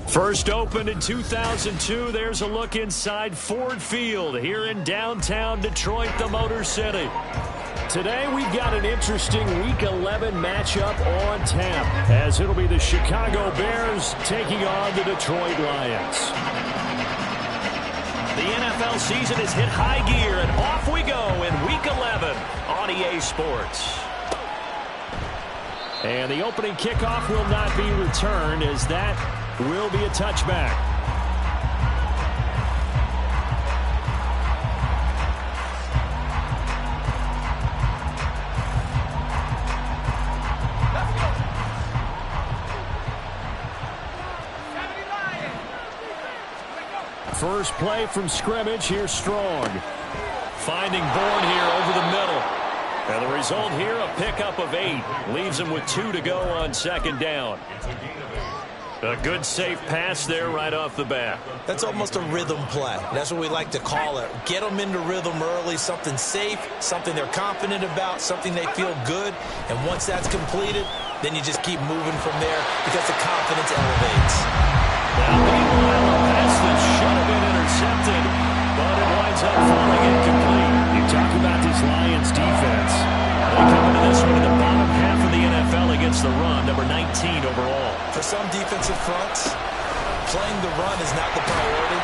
First opened in 2002, there's a look inside Ford Field here in downtown Detroit, the Motor City. Today we've got an interesting Week 11 matchup on tap, as it'll be the Chicago Bears taking on the Detroit Lions. The NFL season has hit high gear, and off we go in Week 11 on EA Sports. And the opening kickoff will not be returned, as that will be a touchback. First play from scrimmage, here's Strong. Finding Bourne here over the middle. And the result here, a pickup of 8. Leaves him with 2 to go on second down. A good safe pass there right off the bat. That's almost a rhythm play. That's what we like to call it. Get them into rhythm early, something safe, something they're confident about, something they feel good. And once that's completed, then you just keep moving from there because the confidence elevates. Now, meanwhile, a pass that should have been intercepted, but it winds up falling incomplete. You talk about this Lions defense. They come into this one in the bottom half of the NFL against the run, number 19 overall. For some defensive fronts, playing the run is not the priority.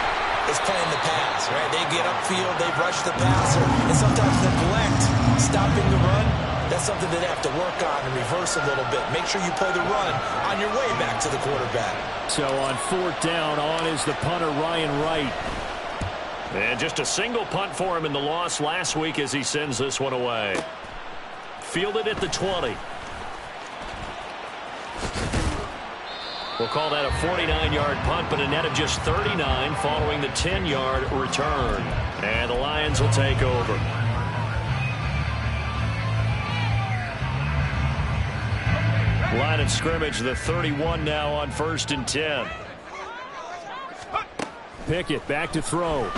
It's playing the pass, right? They get upfield, they rush the passer, and sometimes neglect stopping the run. That's something that they have to work on and reverse a little bit. Make sure you play the run on your way back to the quarterback. So on fourth down, on is the punter, Ryan Wright. And just a single punt for him in the loss last week as he sends this one away. Fielded at the 20. We'll call that a 49-yard punt, but a net of just 39 following the 10-yard return. And the Lions will take over. Line of scrimmage, the 31 now on 1st and 10. Pickett back to throw. Over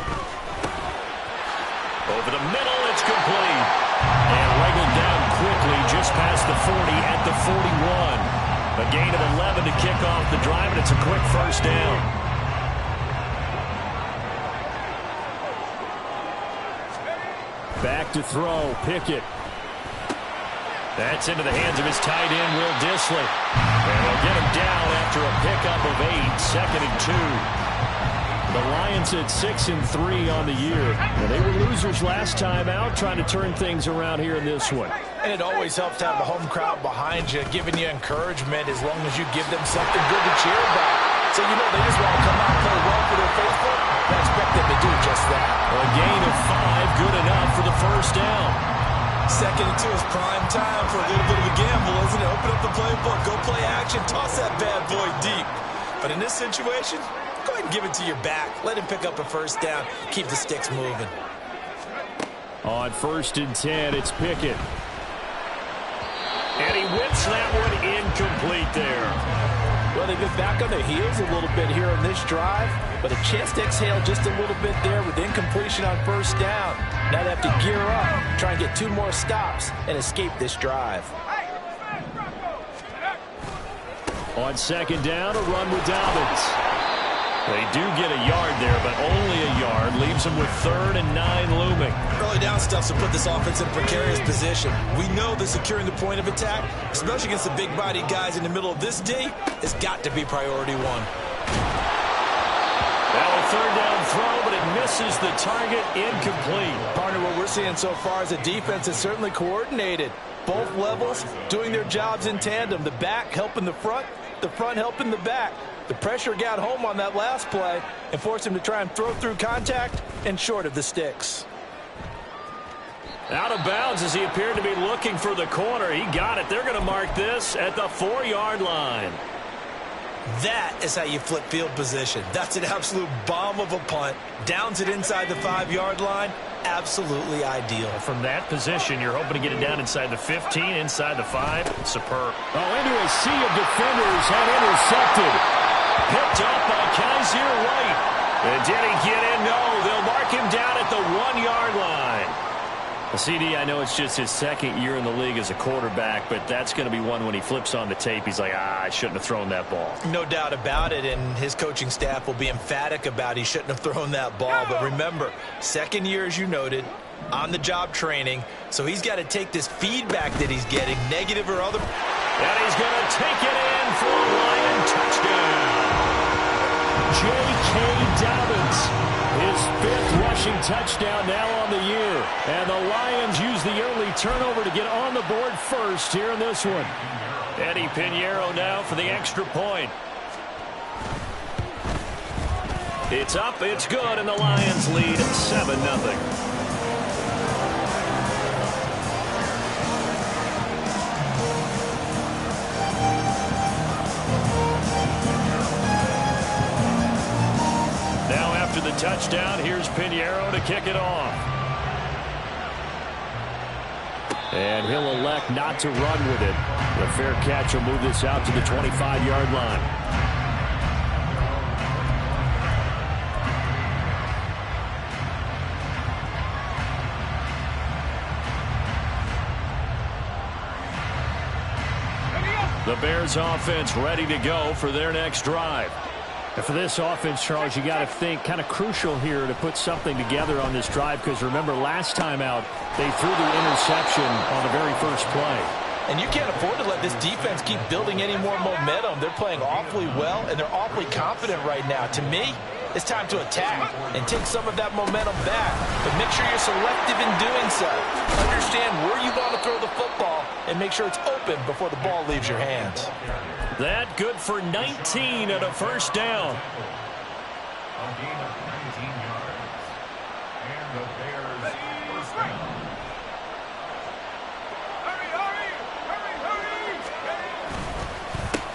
the middle, it's complete. And wriggled down quickly just past the 40 at the 41. A gain of 11 to kick off the drive, and it's a quick first down. Back to throw, Pickett. That's into the hands of his tight end, Will Dissly. And they'll get him down after a pickup of 8, 2nd and 2. The Lions at 6-3 on the year. Well, they were losers last time out, trying to turn things around here in this one. And it always helps to have the home crowd behind you, giving you encouragement as long as you give them something good to cheer about. So, you know, they just want to come out and play well for their faithful. I expect them to do just that. A gain of 5, good enough for the first down. 2nd and 2 is prime time for a little bit of a gamble, isn't it? Open up the playbook, go play action, toss that bad boy deep. But in this situation, go ahead and give it to your back. Let him pick up a first down. Keep the sticks moving. On 1st and 10, it's Pickett. And he whips that one incomplete there. Well, they've been back on their heels a little bit here on this drive, but a chance to exhale just a little bit there with incompletion on first down. Now they have to gear up, try and get 2 more stops, and escape this drive. On 2nd down, a run with Dobbins. They do get a yard there, but only a yard. Leaves them with 3rd and 9 looming. Early down stuffs will put this offense in a precarious position. We know that securing the point of attack, especially against the big-bodied guys in the middle of this D, has got to be priority 1. Now a 3rd down throw, but it misses the target, incomplete. Partner, what we're seeing so far is a defense that's certainly coordinated. Both levels doing their jobs in tandem. The back helping the front helping the back. The pressure got home on that last play and forced him to try and throw through contact and short of the sticks. Out of bounds as he appeared to be looking for the corner. He got it. They're going to mark this at the 4-yard line. That is how you flip field position. That's an absolute bomb of a punt. Downs it inside the 5-yard line. Absolutely ideal. From that position, you're hoping to get it down inside the 15, inside the 5. Superb. Oh, into a sea of defenders and intercepted. Picked up by Kaiser White. And did he get in? No, they'll mark him down at the 1-yard line. CD, I know it's just his second year in the league as a quarterback, but that's going to be one when he flips on the tape. He's like, I shouldn't have thrown that ball. No doubt about it, and his coaching staff will be emphatic about he shouldn't have thrown that ball. But remember, second year, as you noted, on-the-job training, so he's got to take this feedback that he's getting, negative or other. And he's going to take it in for a Lion touchdown. J.K. Dobbins. His 5th rushing touchdown now on the year. And the Lions use the early turnover to get on the board first here in this one. Eddie Pinheiro now for the extra point. It's up, it's good, and the Lions lead 7-0. After the touchdown, here's Pinheiro to kick it off. And he'll elect not to run with it. The fair catch will move this out to the 25-yard line. The Bears offense ready to go for their next drive. And for this offense, Charles, you got to think kind of crucial here to put something together on this drive, because remember last time out they threw the interception on the very first play. And you can't afford to let this defense keep building any more momentum. They're playing awfully well, and they're awfully confident right now. To me, it's time to attack and take some of that momentum back. But make sure you're selective in doing so. Understand where you want to throw the football and make sure it's open before the ball leaves your hands. That good for 19 and a first down.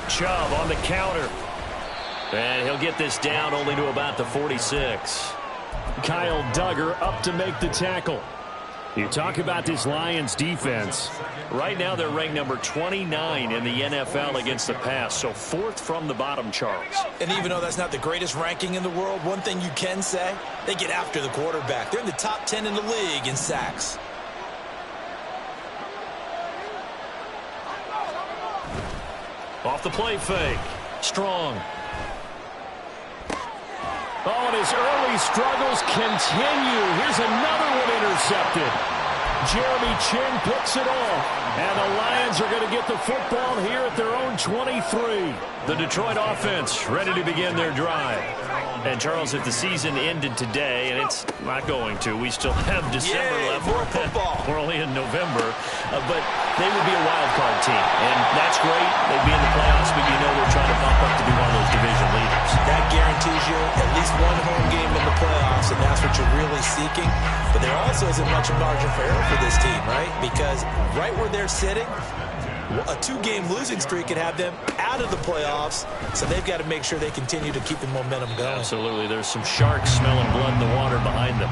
Chubb on the counter. And he'll get this down only to about the 46. Kyle Duggar up to make the tackle. You talk about this Lions defense. Right now they're ranked number 29 in the NFL against the pass, so 4th from the bottom, Charles. And even though that's not the greatest ranking in the world, one thing you can say, they get after the quarterback. They're in the top 10 in the league in sacks. Off the play fake. Strong. Oh, and his early struggles continue. Here's another one intercepted. Jeremy Chin picks it off. And the Lions are going to get the football here at their own 23. The Detroit offense ready to begin their drive. And, Charles, if the season ended today, and it's not going to, we still have December left. More football. We're only in November. But they would be a wild card team. And that's great. They'd be in the playoffs, but you know they're trying to bump up to be one of those division leaders. That guarantees you at least one home game in the playoffs, and that's what you're really seeking. But there also isn't much margin for error for this team, right? Because right where they're sitting, a 2-game losing streak could have them out of the playoffs, so they've got to make sure they continue to keep the momentum going. Absolutely. There's some sharks smelling blood in the water behind them.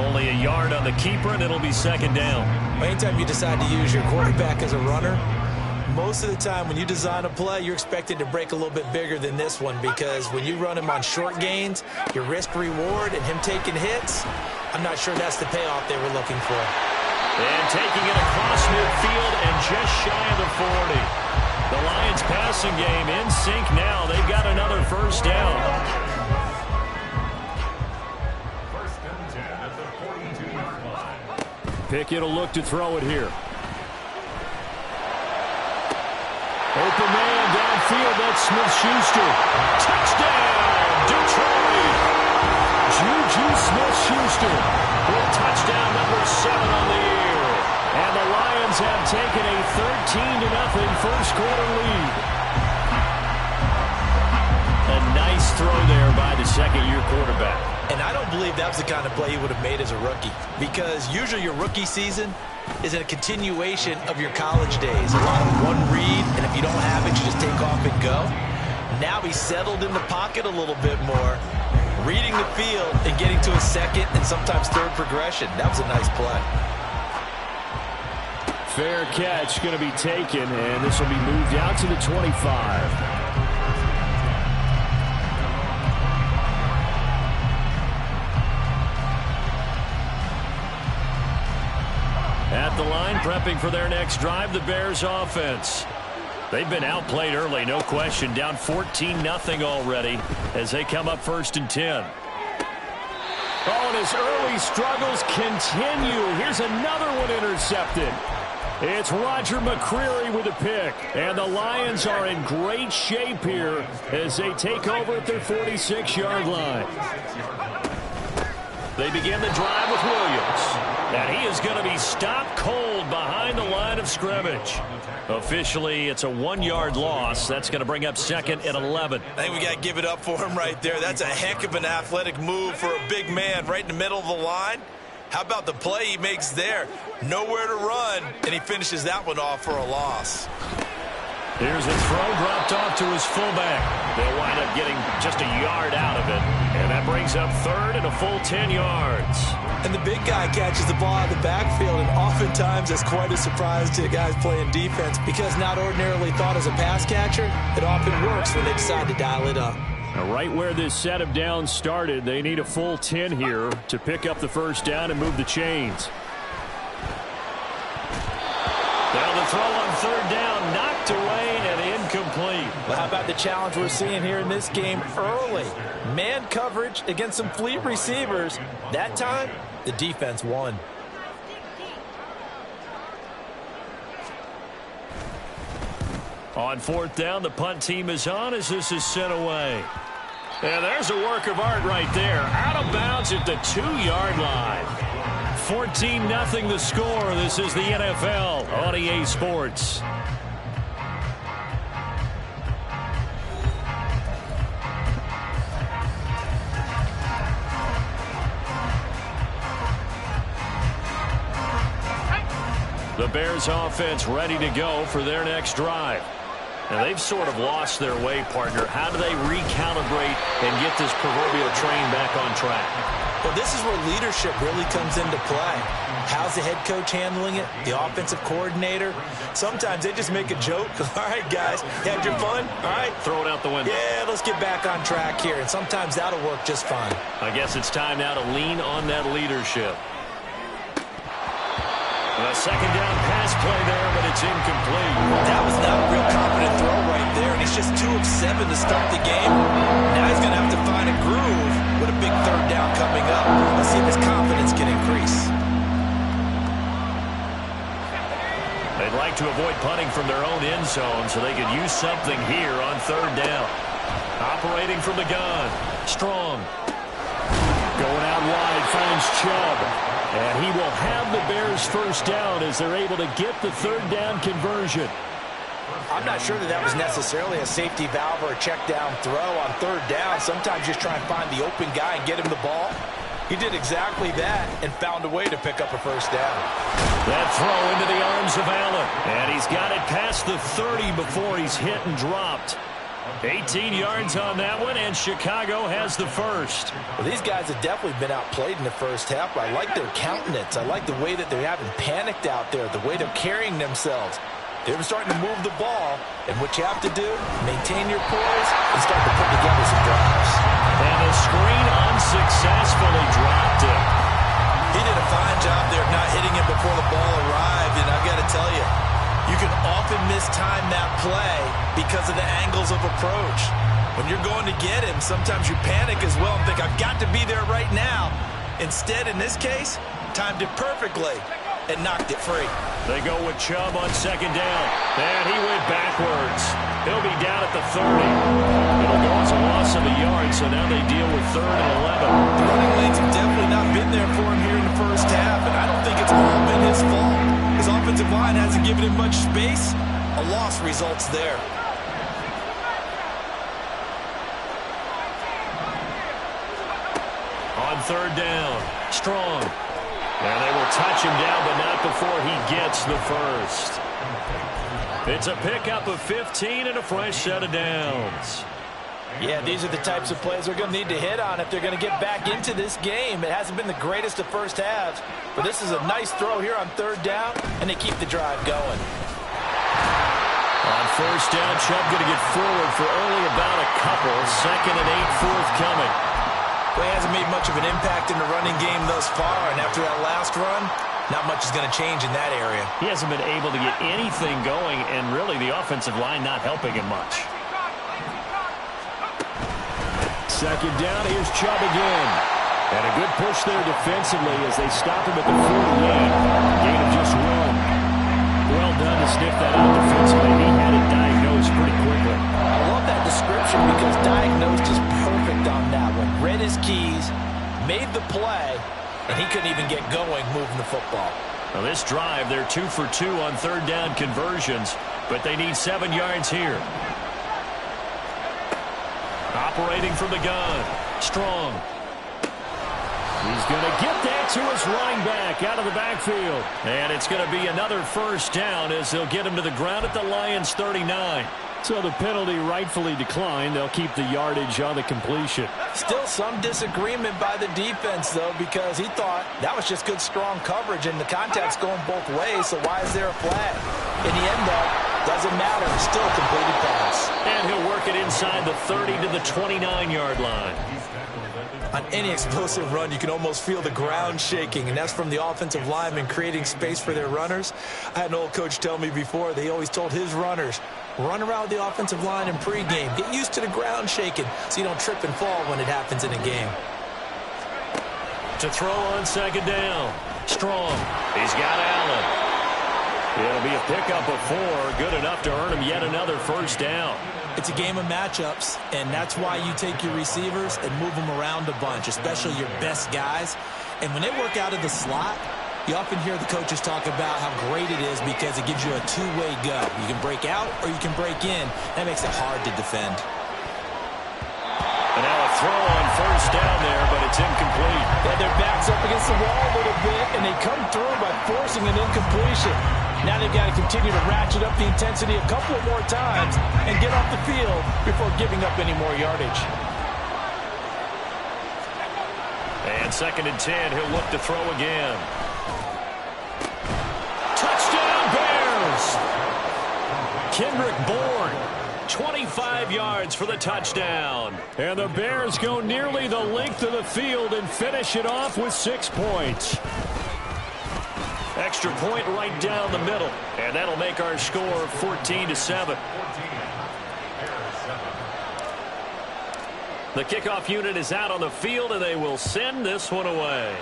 Only a yard on the keeper, and it'll be second down. Anytime you decide to use your quarterback as a runner, most of the time when you design a play, you're expected to break a little bit bigger than this one, because when you run him on short gains, your risk-reward and him taking hits, I'm not sure that's the payoff they were looking for. And taking it across midfield and just shy of the 40. The Lions passing game in sync now. They've got another first down. Pickett will look to throw it here. Open man downfield. That's Smith-Schuster. Touchdown, Detroit. Juju Smith-Schuster with touchdown number 7 on the year. And the Lions have taken a 13-0 first quarter lead. A nice throw there by the second-year quarterback. And I don't believe that was the kind of play he would have made as a rookie, because usually your rookie season is a continuation of your college days. A lot of one read, and if you don't have it, you just take off and go. Now he's settled in the pocket a little bit more, reading the field and getting to a second and sometimes third progression. That was a nice play. Fair catch going to be taken, and this will be moved out to the 25. At the line, prepping for their next drive, the Bears offense. They've been outplayed early, no question. Down 14-0 already as they come up 1st and 10. Oh, and his early struggles continue. Here's another one intercepted. It's Roger McCreary with a pick. And the Lions are in great shape here as they take over at their 46-yard line. They begin the drive with Williams. And he is going to be stopped cold behind the line of scrimmage. Officially, it's a 1-yard loss. That's going to bring up 2nd and 11. I think we got to give it up for him right there. That's a heck of an athletic move for a big man right in the middle of the line. How about the play he makes there? Nowhere to run, and he finishes that one off for a loss. Here's a throw dropped off to his fullback. They'll wind up getting just a yard out of it. And that brings up 3rd and a full 10 yards. And the big guy catches the ball out of the backfield, and oftentimes it's quite a surprise to the guys playing defense because not ordinarily thought as a pass catcher, it often works when they decide to dial it up. Now, right where this set of downs started, they need a full 10 here to pick up the first down and move the chains. Now the throw on 3rd down, knocked away and incomplete. Well, how about the challenge we're seeing here in this game early? Man coverage against some fleet receivers. That time, the defense won. On 4th down, the punt team is on as this is sent away. And there's a work of art right there. Out of bounds at the 2-yard line. 14-0 the score. This is the NFL on EA Sports. The Bears offense ready to go for their next drive. Now, they've sort of lost their way, partner. How do they recalibrate and get this proverbial train back on track? Well, this is where leadership really comes into play. How's the head coach handling it? The offensive coordinator? Sometimes they just make a joke. All right, guys, you had your fun? All right. Throw it out the window. Yeah, let's get back on track here. And sometimes that'll work just fine. I guess it's time now to lean on that leadership. A 2nd down pass play there, but it's incomplete. That was not a real confident throw right there, and he's just 2 of 7 to start the game. Now he's going to have to find a groove with a big 3rd down coming up. Let's see if his confidence can increase. They'd like to avoid punting from their own end zone so they could use something here on 3rd down. Operating from the gun. Strong. Going out wide, finds Chubb. And he will have the Bears first down as they're able to get the 3rd down conversion. I'm not sure that was necessarily a safety valve or a check down throw on 3rd down. Sometimes you just try and find the open guy and get him the ball. He did exactly that and found a way to pick up a first down. That throw into the arms of Allen. And he's got it past the 30 before he's hit and dropped. 18 yards on that one, and Chicago has the first. Well, these guys have definitely been outplayed in the first half. I like their countenance. I like the way that they haven't panicked out there, the way they're carrying themselves. They're starting to move the ball, and what you have to do, maintain your poise and start to put together some drives. And the screen unsuccessfully dropped it. He did a fine job there of not hitting him before the ball arrived, and I've got to tell you, you can often mistime that play because of the angles of approach. When you're going to get him, sometimes you panic as well and think, I've got to be there right now. Instead, in this case, timed it perfectly and knocked it free. They go with Chubb on 2nd down. And he went backwards. He'll be down at the 30. It'll go as a loss of a yard, so now they deal with 3rd and 11. The running lanes have definitely not been there for him here in the first half, and I don't think it's all been his fault. His offensive line hasn't given him much space. A loss results there. On 3rd down, Strong. And they will touch him down, but not before he gets the first. It's a pickup of 15 and a fresh set of downs. Yeah, these are the types of plays they're going to need to hit on if they're going to get back into this game. It hasn't been the greatest of first halves, but this is a nice throw here on third down, and they keep the drive going. On first down, Chubb going to get forward for only about a couple. 2nd and 8 forthcoming. Well, he hasn't made much of an impact in the running game thus far, and after that last run, not much is going to change in that area. He hasn't been able to get anything going, and really the offensive line not helping him much. 2nd down, here's Chubb again. And a good push there defensively as they stop him at the 48. Gain of just 1. Well done to sniff that out defensively. He had it diagnosed pretty quickly. I love that description because diagnosed is perfect on that one. Read his keys, made the play, and he couldn't even get going moving the football. Now this drive, they're 2 for 2 on third down conversions, but they need 7 yards here. Operating from the gun. Strong. He's going to get that to his running back out of the backfield. And it's going to be another first down as they'll get him to the ground at the Lions' 39. So the penalty rightfully declined. They'll keep the yardage on the completion. Still some disagreement by the defense, though, because he thought that was just good, strong coverage, and the contact's going both ways, so why is there a flag? In the end, though, doesn't matter. Still a completed pass. And he'll work it inside the 30 to the 29-yard line. On any explosive run, you can almost feel the ground shaking, and that's from the offensive linemen creating space for their runners. I had an old coach tell me before, they always told his runners, run around the offensive line in pregame. Get used to the ground shaking so you don't trip and fall when it happens in a game. To throw on 2nd down. Strong. He's got Allen. It'll be a pickup of 4. Good enough to earn him yet another first down. It's a game of matchups, and that's why you take your receivers and move them around a bunch, especially your best guys. And when they work out of the slot, you often hear the coaches talk about how great it is because it gives you a two-way go. You can break out or you can break in. That makes it hard to defend. And now a throw on first down there, but it's incomplete. Yeah, their back's up against the wall a little bit, and they come through by forcing an incompletion. Now they've got to continue to ratchet up the intensity a couple of more times and get off the field before giving up any more yardage. And 2nd and 10, he'll look to throw again. Touchdown, Bears! Kendrick Bourne, 25 yards for the touchdown. And the Bears go nearly the length of the field and finish it off with 6 points. Extra point right down the middle, and that'll make our score 14-7. The kickoff unit is out on the field, and they will send this one away.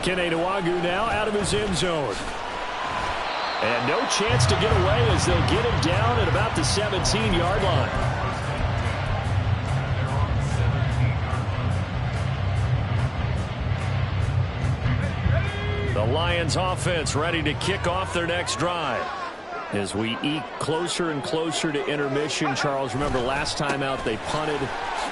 Kene Nwangwu now out of his end zone. And no chance to get away as they'll get him down at about the 17-yard line. The Lions offense ready to kick off their next drive. As we eke closer and closer to intermission, Charles, remember last time out they punted.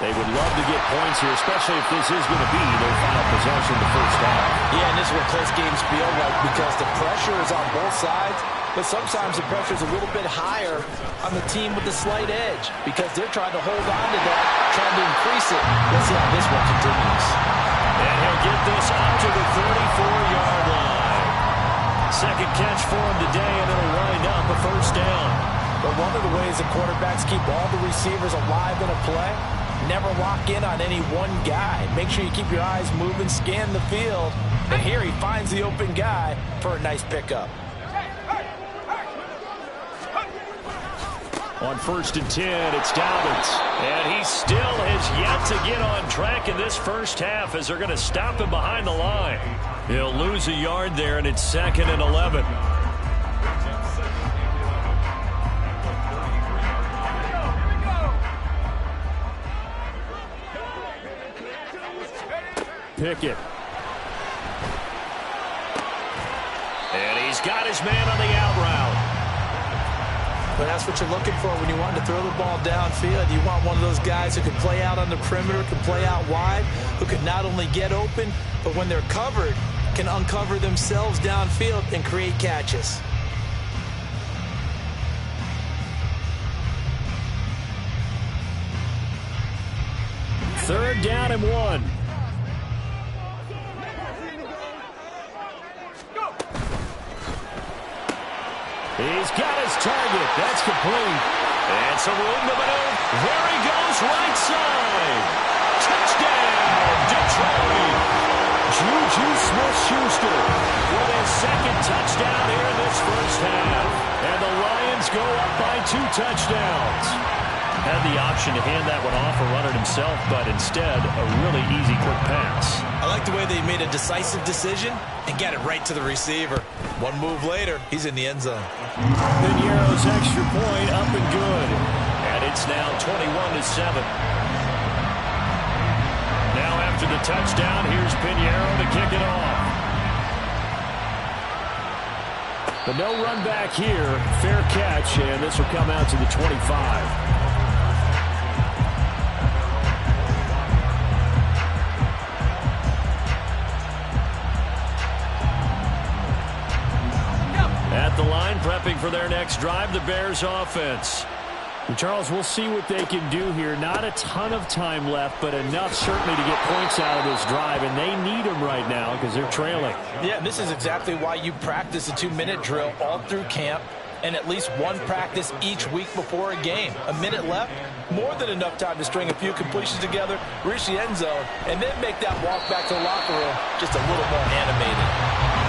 They would love to get points here, especially if this is going to be their final possession the first half. Yeah, and this is what close games feel like because the pressure is on both sides, but sometimes the pressure is a little bit higher on the team with the slight edge because they're trying to hold on to that, trying to increase it. Let's see how this one continues. And he'll get this up to the 34-yard line. Second catch for him today, and it'll wind up a first down. But one of the ways the quarterbacks keep all the receivers alive in a play, never lock in on any one guy. Make sure you keep your eyes moving, scan the field. And here he finds the open guy for a nice pickup. On 1st and 10, it's Dobbins. And he still has yet to get on track in this first half as they're going to stop him behind the line. He'll lose a yard there, and it's 2nd and 11. Pickett. And he's got his man on the out route. But that's what you're looking for when you want to throw the ball downfield. You want one of those guys who can play out on the perimeter, can play out wide, who can not only get open, but when they're covered, can uncover themselves downfield and create catches. 3rd down and 1. He's got his target. That's complete. And some room to maneuver. There he goes, right side. Touchdown, Detroit. Juju Smith-Schuster with his 2nd touchdown here in this first half. And the Lions go up by 2 touchdowns. Had the option to hand that one off or run it himself, but instead, a really easy, quick pass. I like the way they made a decisive decision and got it right to the receiver. One move later, he's in the end zone. Piñeiro's extra point up and good. And it's now 21-7. Now after the touchdown, here's Piñeiro to kick it off. But no run back here. Fair catch, and this will come out to the 25. At the line, prepping for their next drive, the Bears offense. And Charles, we'll see what they can do here. Not a ton of time left, but enough certainly to get points out of this drive, and they need them right now because they're trailing. Yeah, this is exactly why you practice a 2-minute drill all through camp and at least one practice each week before a game. A minute left, more than enough time to string a few completions together, reach the end zone, and then make that walk back to the locker room just a little more animated.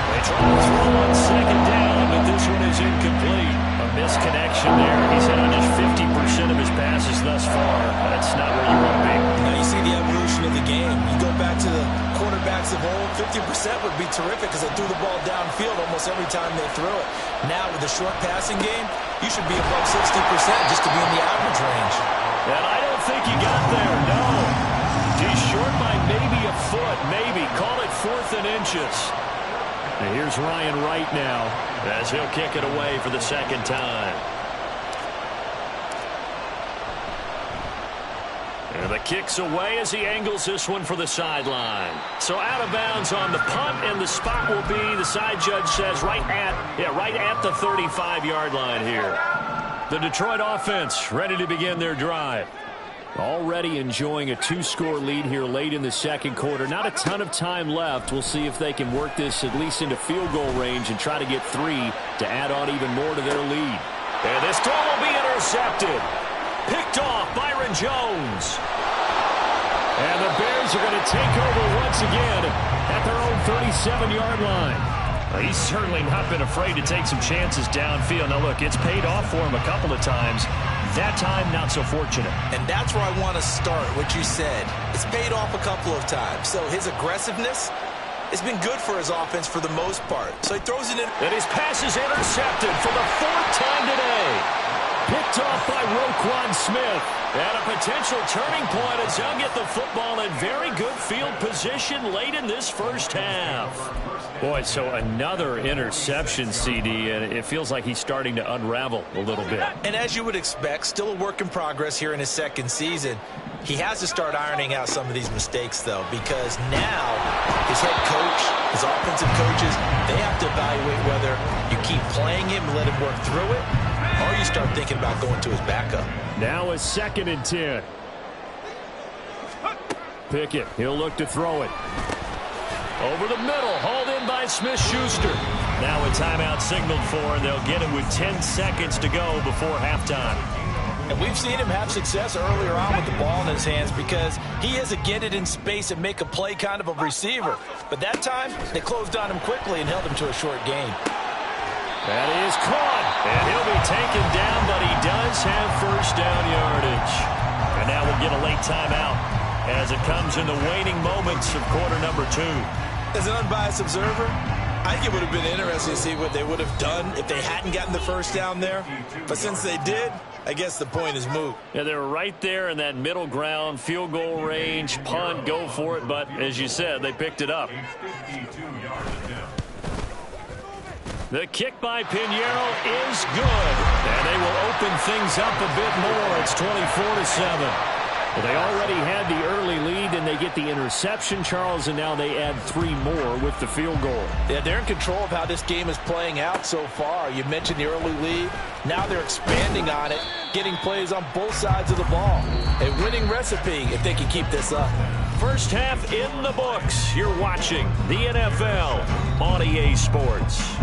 They try to throw on 2nd down, but this one is incomplete. A misconnection there. He's hit on just 50% of his passes thus far. That's not where you want to be. Now you see the evolution of the game. You go back to the quarterbacks of old, 50% would be terrific because they threw the ball downfield almost every time they threw it. Now with the short passing game, you should be above 60% just to be in the average range. And I don't think he got there, no. He's short by maybe a foot, maybe. Call it 4th and inches. And here's Ryan Wright now as he'll kick it away for the 2nd time. And the kick's away as he angles this one for the sideline. So out of bounds on the punt, and the spot will be, the side judge says, right at the 35-yard line here. The Detroit offense ready to begin their drive. Already enjoying a 2-score lead here late in the 2nd quarter. Not a ton of time left. We'll see if they can work this at least into field goal range and try to get 3 to add on even more to their lead. And this throw will be intercepted. Picked off Byron Jones. And the Bears are going to take over once again at their own 37-yard line. Well, he's certainly not been afraid to take some chances downfield. Now, look, it's paid off for him a couple of times. That time, not so fortunate. And that's where I want to start, what you said. It's paid off a couple of times. So his aggressiveness has been good for his offense for the most part. So he throws it in. And his pass is intercepted for the 4th time today. Picked off by Roquan Smith. And a potential turning point as he'll get the football in very good field position late in this first half. Boy, so another interception, CD, and it feels like he's starting to unravel a little bit. And as you would expect, still a work in progress here in his 2nd season. He has to start ironing out some of these mistakes, though, because now his head coach, his offensive coaches, they have to evaluate whether you keep playing him and let him work through it, or you start thinking about going to his backup. Now a 2nd and 10. Pickett, he'll look to throw it. Over the middle, hauled in by Smith-Schuster. Now a timeout signaled for, and they'll get it with 10 seconds to go before halftime. And we've seen him have success earlier on with the ball in his hands because he is a get it in space and make a play kind of a receiver. But that time, they closed on him quickly and held him to a short gain. That is caught, and he'll be taken down, but he does have first down yardage. And now we'll get a late timeout as it comes in the waning moments of quarter number 2. As an unbiased observer, I think it would have been interesting to see what they would have done if they hadn't gotten the first down there. But since they did, I guess the point is moot. Yeah, they were right there in that middle ground, field goal range, punt, go for it. But as you said, they picked it up. The kick by Piñeiro is good. And they will open things up a bit more. It's 24-7. Well, they already had the early lead, and they get the interception, Charles, and now they add 3 more with the field goal. Yeah, they're in control of how this game is playing out so far. You mentioned the early lead. Now they're expanding on it, getting plays on both sides of the ball. A winning recipe if they can keep this up. First half in the books. You're watching the NFL on EA Sports.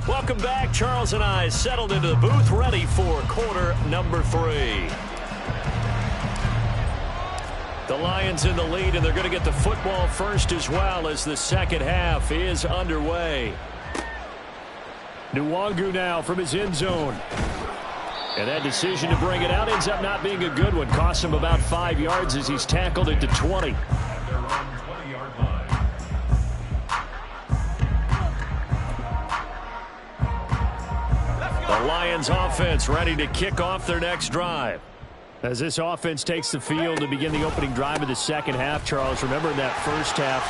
Welcome back. Charles and I settled into the booth, ready for quarter number 3. The Lions in the lead, and they're going to get the football first as well as the second half is underway. Nwangu now from his end zone. And that decision to bring it out ends up not being a good one. Costs him about 5 yards as he's tackled it to 20. The Lions offense ready to kick off their next drive. As this offense takes the field to begin the opening drive of the second half, Charles, remember in that first half,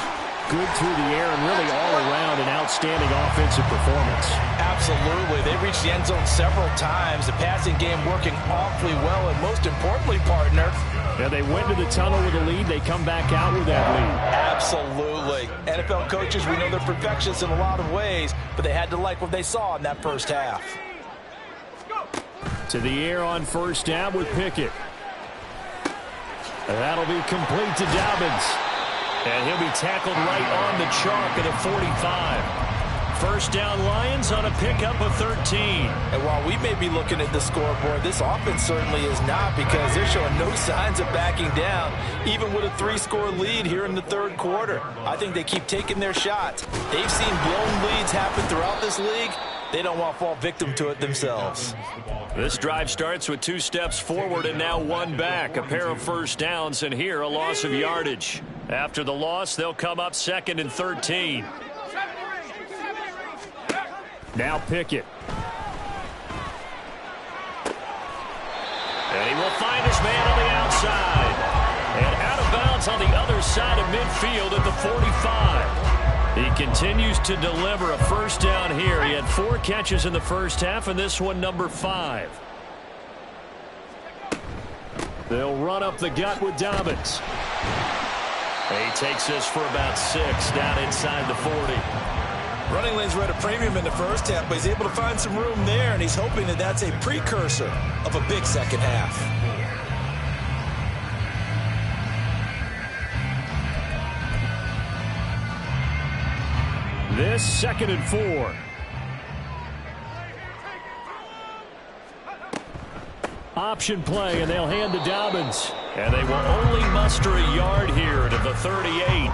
good through the air and really all around an outstanding offensive performance. Absolutely. They reached the end zone several times. The passing game working awfully well, and most importantly, partner, yeah, they went to the tunnel with a lead. They come back out with that lead. Absolutely. NFL coaches, we know they're perfectionists in a lot of ways, but they had to like what they saw in that first half. To the air on first down with Pickett. And that'll be complete to Dobbins. And he'll be tackled right on the chalk at the 45. First down Lions on a pickup of 13. And while we may be looking at the scoreboard, this offense certainly is not, because they're showing no signs of backing down, even with a 3-score lead here in the third quarter. I think they keep taking their shots. They've seen blown leads happen throughout this league. They don't want to fall victim to it themselves. This drive starts with 2 steps forward and now 1 back. A pair of first downs, and here a loss of yardage. After the loss, they'll come up 2nd and 13. Now Pickett. And he will find his man on the outside. And out of bounds on the other side of midfield at the 45. He continues to deliver a first down here. He had 4 catches in the first half, and this one number 5. They'll run up the gut with Dobbins. He takes this for about 6 down inside the 40. Running lanes were at a premium in the first half, but he's able to find some room there, and he's hoping that that's a precursor of a big second half. This 2nd and 4. Option play, and they'll hand to Dobbins. And they will only muster a yard here to the 38.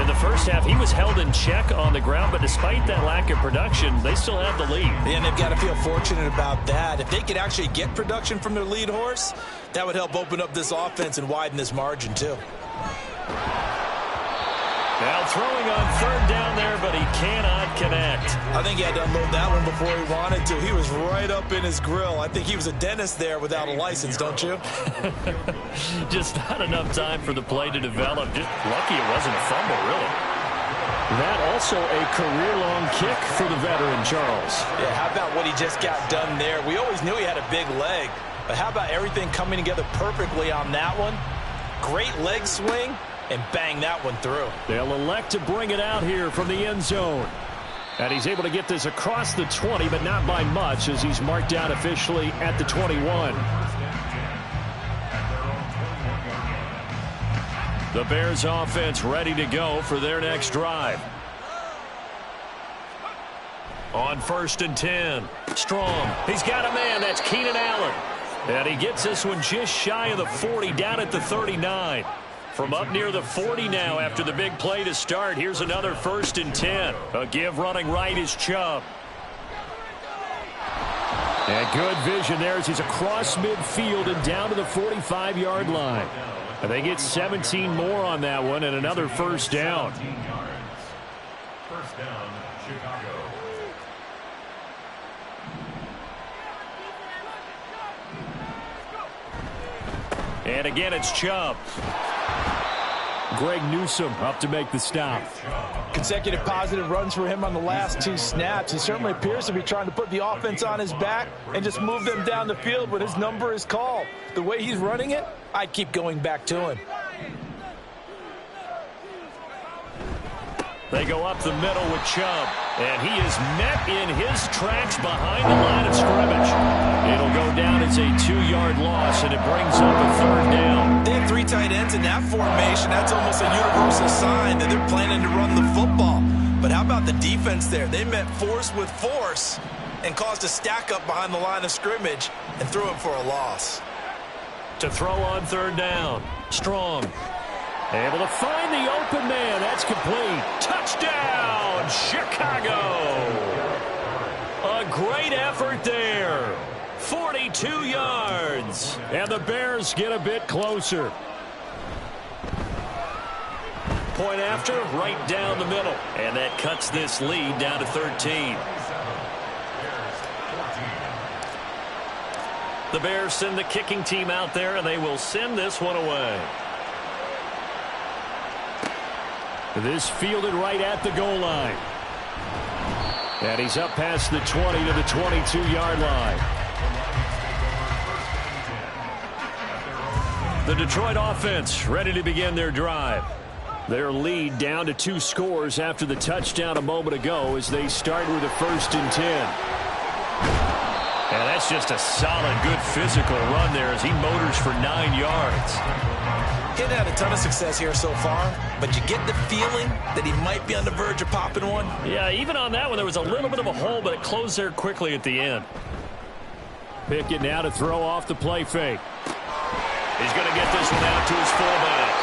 In the first half, he was held in check on the ground, but despite that lack of production, they still have the lead. And they've got to feel fortunate about that. If they could actually get production from their lead horse, that would help open up this offense and widen this margin too. Now throwing on 3rd down there, but he cannot connect. I think he had to unload that one before he wanted to. He was right up in his grill. I think he was a dentist there without a license, don't you? Just not enough time for the play to develop. Just lucky it wasn't a fumble, really. That also a career-long kick for the veteran, Charles. Yeah, how about what he just got done there? We always knew he had a big leg, but how about everything coming together perfectly on that one? Great leg swing. And bang that one through. They'll elect to bring it out here from the end zone. And he's able to get this across the 20, but not by much, as he's marked down officially at the 21. The Bears offense ready to go for their next drive. On 1st and 10. Strong. He's got a man. That's Keenan Allen. And he gets this one just shy of the 40, down at the 39. From up near the 40 now after the big play to start. Here's another 1st and 10. A give running right is Chubb. And good vision there as he's across midfield and down to the 45-yard line. And they get 17 more on that one and another first down. First down, Chicago. And again, it's Chubb. Greg Newsome up to make the stop. Consecutive positive runs for him on the last 2 snaps. He certainly appears to be trying to put the offense on his back and just move them down the field when his number is called. The way he's running it, I'd keep going back to him. They go up the middle with Chubb, and he is met in his tracks behind the line of scrimmage. It'll go down as a 2-yard loss, and it brings up a 3rd down. They have 3 tight ends in that formation. That's almost a universal sign that they're planning to run the football. But how about the defense there? They met force with force and caused a stack up behind the line of scrimmage and threw him for a loss. To throw on 3rd down, Strong. Able to find the open man. That's complete. Touchdown, Chicago. A great effort there. 42 yards. And the Bears get a bit closer. Point after, right down the middle. And that cuts this lead down to 13. The Bears send the kicking team out there, and they will send this one away. This fielded right at the goal line. And he's up past the 20 to the 22-yard line. The Detroit offense ready to begin their drive. Their lead down to 2 scores after the touchdown a moment ago as they start with a 1st and 10. And that's just a solid, good physical run there as he motors for 9 yards. He hadn't had a ton of success here so far, but you get the feeling that he might be on the verge of popping one. Yeah, even on that one, there was a little bit of a hole, but it closed there quickly at the end. Pickett now to throw off the play fake. He's going to get this one out to his fullback.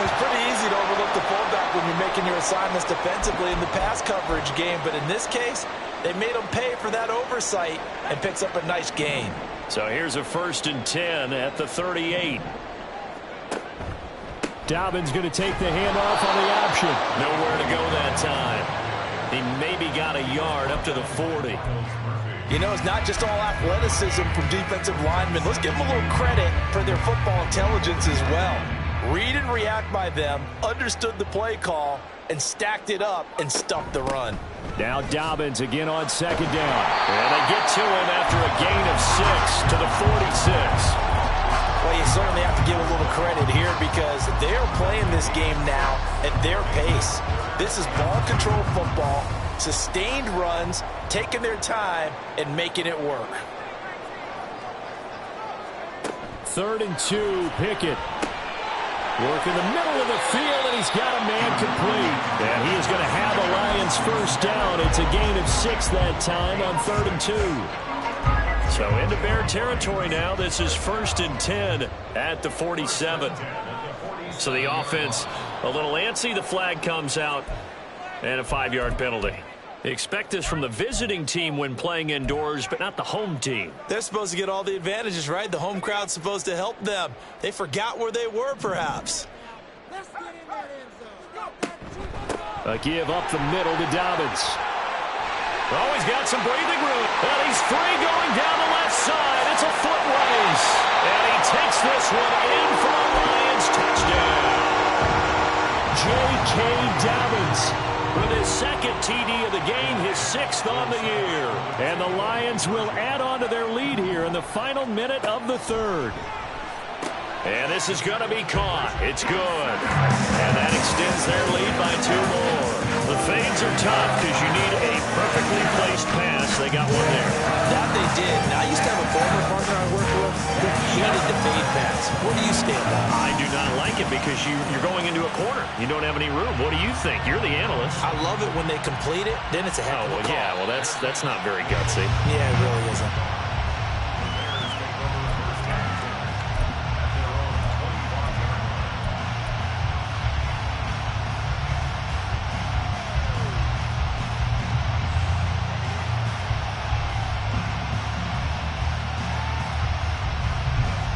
It's pretty easy to overlook the fullback when you're making your assignments defensively in the pass coverage game, but in this case, they made him pay for that oversight and picks up a nice gain. So here's a 1st and 10 at the 38. Dobbins going to take the handoff on the option. Nowhere to go that time. He maybe got a yard up to the 40. You know, it's not just all athleticism from defensive linemen. Let's give them a little credit for their football intelligence as well. Read and react by them, understood the play call, and stacked it up and stuffed the run. Now Dobbins again on 2nd down. And they get to him after a gain of 6 to the 46. Well, you certainly have to give a little credit here because they're playing this game now at their pace. This is ball control football, sustained runs, taking their time, and making it work. 3rd and 2, Pickett. Work in the middle of the field, and he's got a man complete. And he is going to have the Lions 1st down. It's a gain of 6 that time on 3rd and 2. So into Bear territory now. This is 1st and 10 at the 47. So the offense a little antsy. The flag comes out and a 5-yard penalty. Expect this from the visiting team when playing indoors, but not the home team. They're supposed to get all the advantages, right? The home crowd's supposed to help them. They forgot where they were, perhaps. A give up the middle to Dobbins. Oh, he's got some breathing room. And he's free going down the left side. It's a foot race. And he takes this one in for a Lions touchdown. J.K. Dobbins with his 2nd TD of the game, his 6th on the year. And the Lions will add on to their lead here in the final minute of the 3rd. And this is going to be caught. It's good. And that extends their lead by 2 more. The fades are tough because you need a perfectly placed pass. They got one there. That they did. Now, I used to have a former partner I worked with who hated the fade pass. Where do you stand on it? I do not like it because you're going into a corner. You don't have any room. What do you think? You're the analyst. I love it when they complete it. Then it's a heck of a call. Yeah, well, that's not very gutsy. Yeah, it really isn't.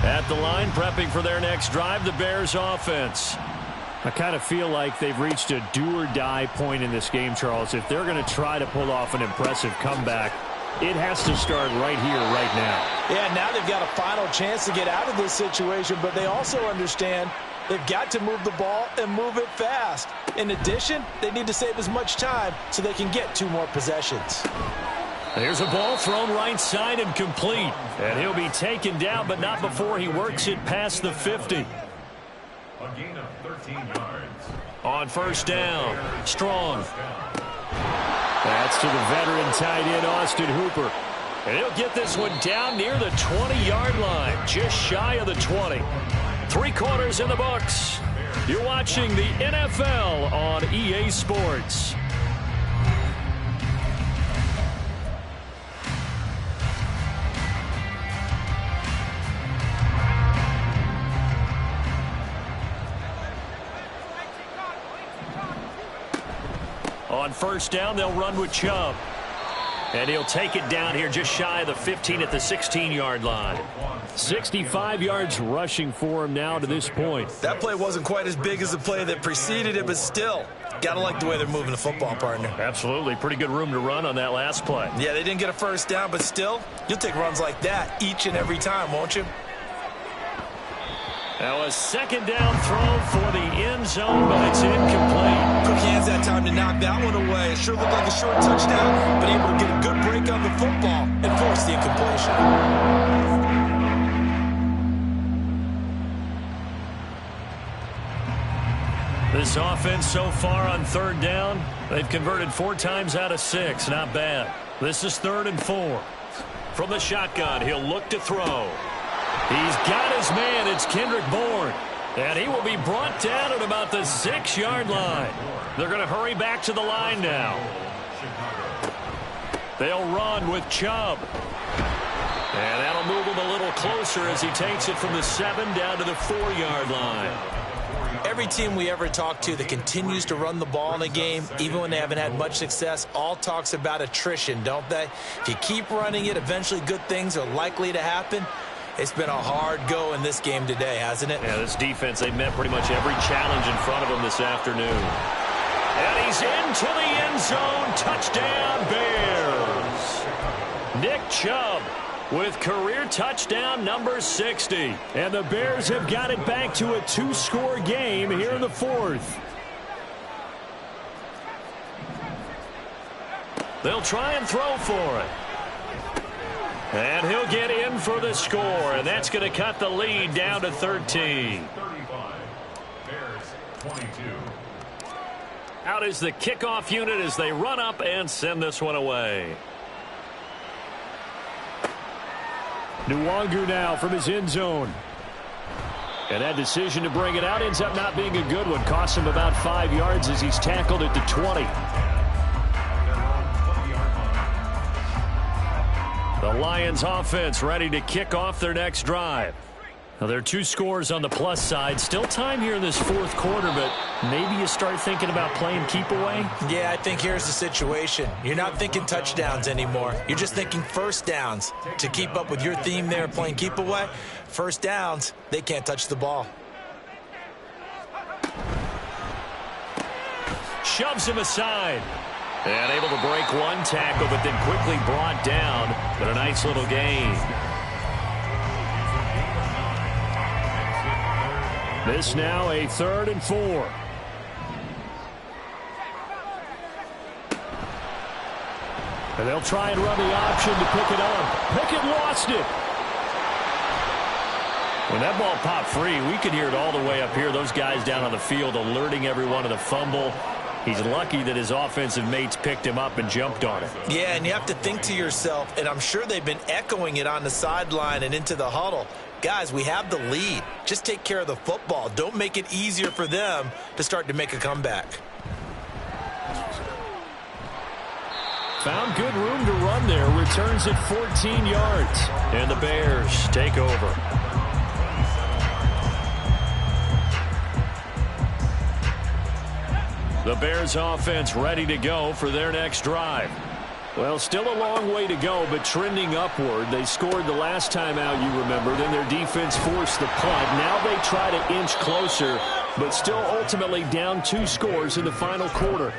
At the line, prepping for their next drive, the Bears offense. I kind of feel like they've reached a do-or-die point in this game, Charles. If they're going to try to pull off an impressive comeback, it has to start right here, right now. Yeah, now they've got a final chance to get out of this situation, but they also understand They've got to move the ball and move it fast. In addition, they need to save as much time so they can get 2 more possessions. There's a ball thrown right side and complete. And he'll be taken down, but not before he works it past the 50. A gain of 13 yards. On first down, Strong. That's to the veteran tight end, Austin Hooper. And he'll get this one down near the 20-yard line, just shy of the 20. 3 quarters in the books. You're watching the NFL on EA Sports. On first down, they'll run with Chubb. And he'll take it down here just shy of the 15 at the 16-yard line. 65 yards rushing for him now to this point. That play wasn't quite as big as the play that preceded it, but still, got to like the way they're moving the football, partner. Absolutely. Pretty good room to run on that last play. Yeah, they didn't get a first down, but still, you'll take runs like that each and every time, won't you? Now a second down throw for the end zone, but it's incomplete. Quick hands that time to knock that one away. It sure looked like a short touchdown, but able to get a good break on the football and force the incompletion. This offense so far on third down, they've converted 4 times out of 6. Not bad. This is 3rd and 4. From the shotgun, he'll look to throw. He's got his man. It's Kendrick Bourne. And he will be brought down at about the 6-yard line. They're going to hurry back to the line now. They'll run with Chubb. And that'll move him a little closer as he takes it from the 7 down to the 4-yard line. Every team we ever talk to that continues to run the ball in a game, even when they haven't had much success, all talks about attrition, don't they? If you keep running it, eventually good things are likely to happen. It's been a hard go in this game today, hasn't it? Yeah, this defense, they met pretty much every challenge in front of them this afternoon. And he's into the end zone. Touchdown, Bears. Nick Chubb with career touchdown number 60. And the Bears have got it back to a 2-score game here in the 4th. They'll try and throw for it. And he'll get in for the score, and that's going to cut the lead down to 13. 35. Bears 22. Out is the kickoff unit as they run up and send this one away. Nwangu now from his end zone. And that decision to bring it out ends up not being a good one. Costs him about 5 yards as he's tackled at the 20. The Lions offense ready to kick off their next drive. Now, there are 2 scores on the plus side. Still time here in this 4th quarter, but maybe you start thinking about playing keep away? Yeah, I think here's the situation. You're not thinking touchdowns anymore. You're just thinking first downs. To keep up with your theme there, playing keep away, first downs, they can't touch the ball. Shoves him aside. And able to break one tackle, but then quickly brought down. But a nice little gain. This now a 3rd and 4. And they'll try and run the option to pick it up. Pickett lost it. When that ball popped free, we could hear it all the way up here. Those guys down on the field alerting everyone of the fumble. He's lucky that his offensive mates picked him up and jumped on it. Yeah, and you have to think to yourself, and I'm sure they've been echoing it on the sideline and into the huddle. Guys, we have the lead. Just take care of the football. Don't make it easier for them to start to make a comeback. Found good room to run there. Returns at 14 yards. And the Bears take over. The Bears offense ready to go for their next drive. Well, still a long way to go, but trending upward. They scored the last time out, you remember. Then their defense forced the punt. Now they try to inch closer, but still ultimately down 2 scores in the final quarter.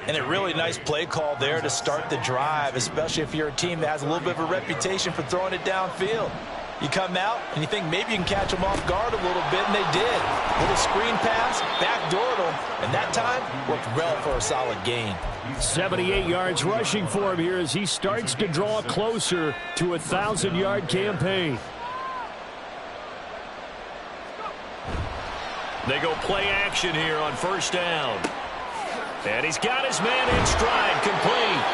And a really nice play call there to start the drive, especially if you're a team that has a little bit of a reputation for throwing it downfield. You come out and you think maybe you can catch them off guard a little bit, and they did. Little screen pass, backdoored them, and that time worked well for a solid gain. 78 yards rushing for him here as he starts to draw closer to a 1,000-yard campaign. They go play action here on first down. And he's got his man in stride, complete.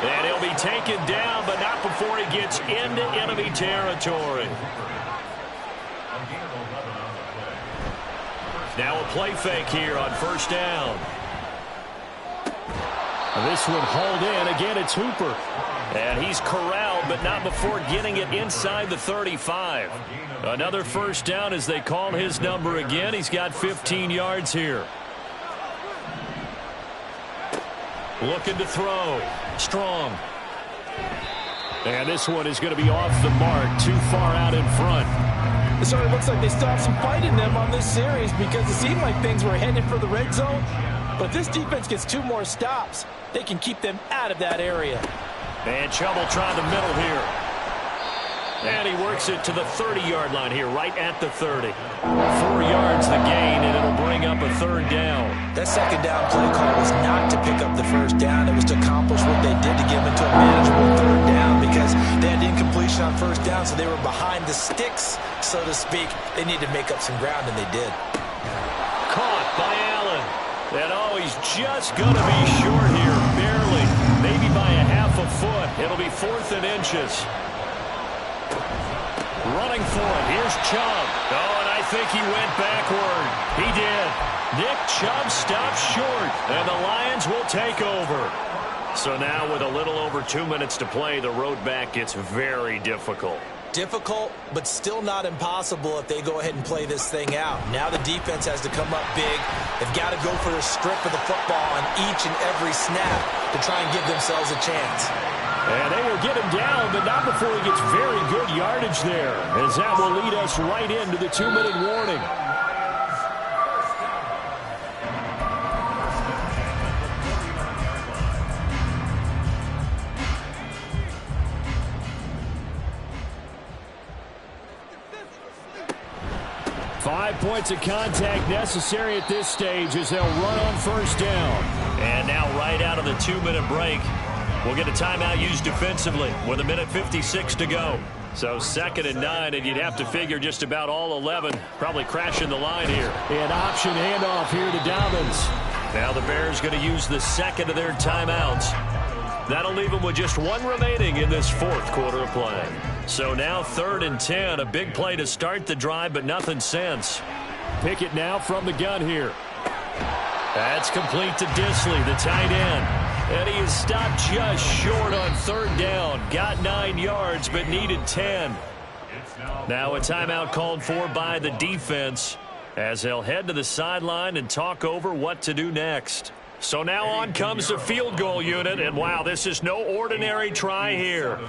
And he'll be taken down, but not before he gets into enemy territory. Now a play fake here on first down. This one hauled in. Again, it's Hooper. And he's corralled, but not before getting it inside the 35. Another first down as they call his number again. He's got 15 yards here. Looking to throw. Strong. And this one is going to be off the mark. Too far out in front. It sort of looks like they still have some fight in them on this series because it seemed like things were headed for the red zone. But if this defense gets 2 more stops, they can keep them out of that area. And Chubb trying the middle here. And he works it to the 30-yard line here, right at the 30. 4 yards the gain, and it'll bring up a third down. That second down play call was not to pick up the first down. It was to accomplish what they did to get them into a manageable third down because they had incompletion on first down, so they were behind the sticks, so to speak. They needed to make up some ground, and they did. Caught by Allen. And oh, he's just going to be short here, barely. Maybe by a half a foot. It'll be 4th and inches. Running for it. Here's Chubb. Oh, and I think he went backward. He did. Nick Chubb stops short, and the Lions will take over. So now with a little over 2 minutes to play, the road back gets very difficult. Difficult, but still not impossible if they go ahead and play this thing out. Now the defense has to come up big. They've got to go for the strip of the football on each and every snap to try and give themselves a chance. And they will get him down, but not before he gets very good yardage there, as that will lead us right into the 2-minute warning. Five points of contact necessary at this stage as they'll run on first down. And now right out of the 2-minute break, we'll get a timeout used defensively with 1:56 to go. So 2nd and 9, and you'd have to figure just about all 11 probably crashing the line here. And option handoff here to Dobbins. Now the Bears going to use the second of their timeouts. That'll leave them with just 1 remaining in this 4th quarter of play. So now 3rd and 10, a big play to start the drive, but nothing since. Pickett now from the gun here. That's complete to Disley, the tight end. And he is stopped just short on 3rd down. Got 9 yards, but needed 10. Now a timeout called for by the defense as they'll head to the sideline and talk over what to do next. So now on comes the field goal unit, and wow, this is no ordinary try here.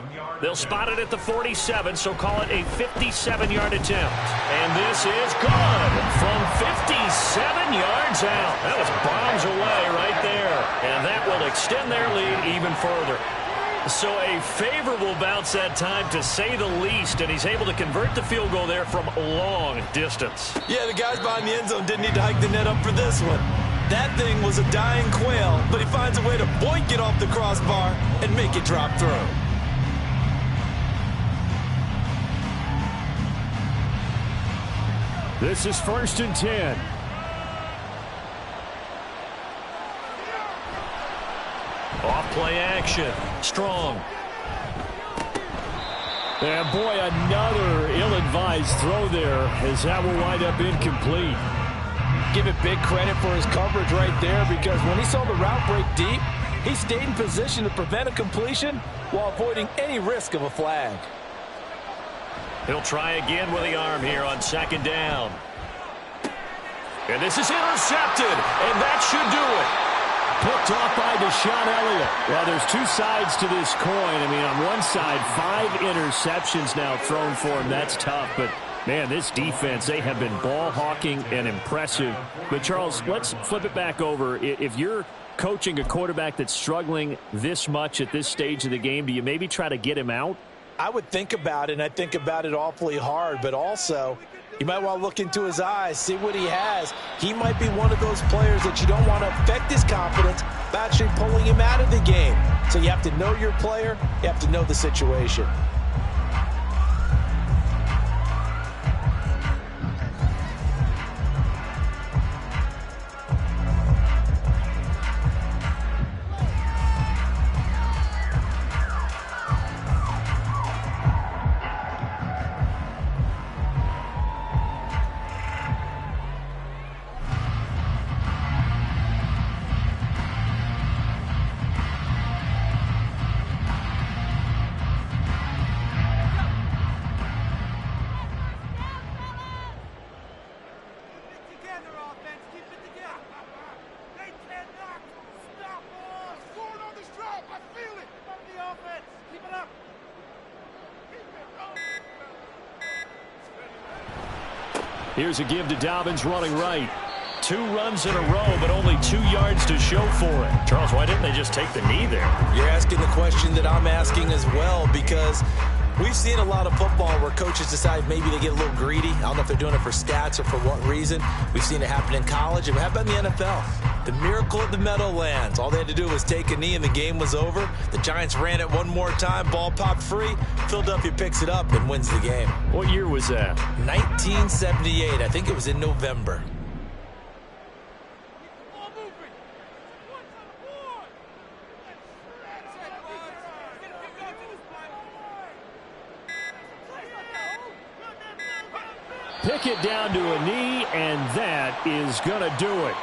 They'll spot it at the 47, so call it a 57-yard attempt. And this is good from 57 yards out. That was bombs away right there, and that will extend their lead even further. So a favorable bounce that time, to say the least, and he's able to convert the field goal there from long distance. Yeah, the guys behind the end zone didn't need to hike the net up for this one. That thing was a dying quail, but he finds a way to boink it off the crossbar and make it drop through. This is 1st and 10. Off play action. Strong. And boy, another ill-advised throw there as that will wind up incomplete. Give it big credit for his coverage right there, because when he saw the route break deep, he stayed in position to prevent a completion while avoiding any risk of a flag. He'll try again with the arm here on 2nd down. And this is intercepted, and that should do it. Picked off by Deshaun Elliott. Well, there's 2 sides to this coin. I mean, on one side, 5 interceptions now thrown for him. That's tough, but man, this defense, they have been ball hawking and impressive. But, Charles, let's flip it back over. If you're coaching a quarterback that's struggling this much at this stage of the game, do you maybe try to get him out? I would think about it, and I think about it awfully hard, but also you might want to look into his eyes, see what he has. He might be one of those players that you don't want to affect his confidence by actually pulling him out of the game. So you have to know your player. You have to know the situation. Here's a give to Dobbins running right. 2 runs in a row, but only 2 yards to show for it. Charles, why didn't they just take the knee there? You're asking the question that I'm asking as well, because we've seen a lot of football where coaches decide maybe they get a little greedy. I don't know if they're doing it for stats or for what reason. We've seen it happen in college, and how about in the NFL? The miracle of the Meadowlands. All they had to do was take a knee, and the game was over. The Giants ran it one more time. Ball popped free. Philadelphia picks it up and wins the game. What year was that? 1978. I think it was in November. Pick it down to a knee, and that is going to do it.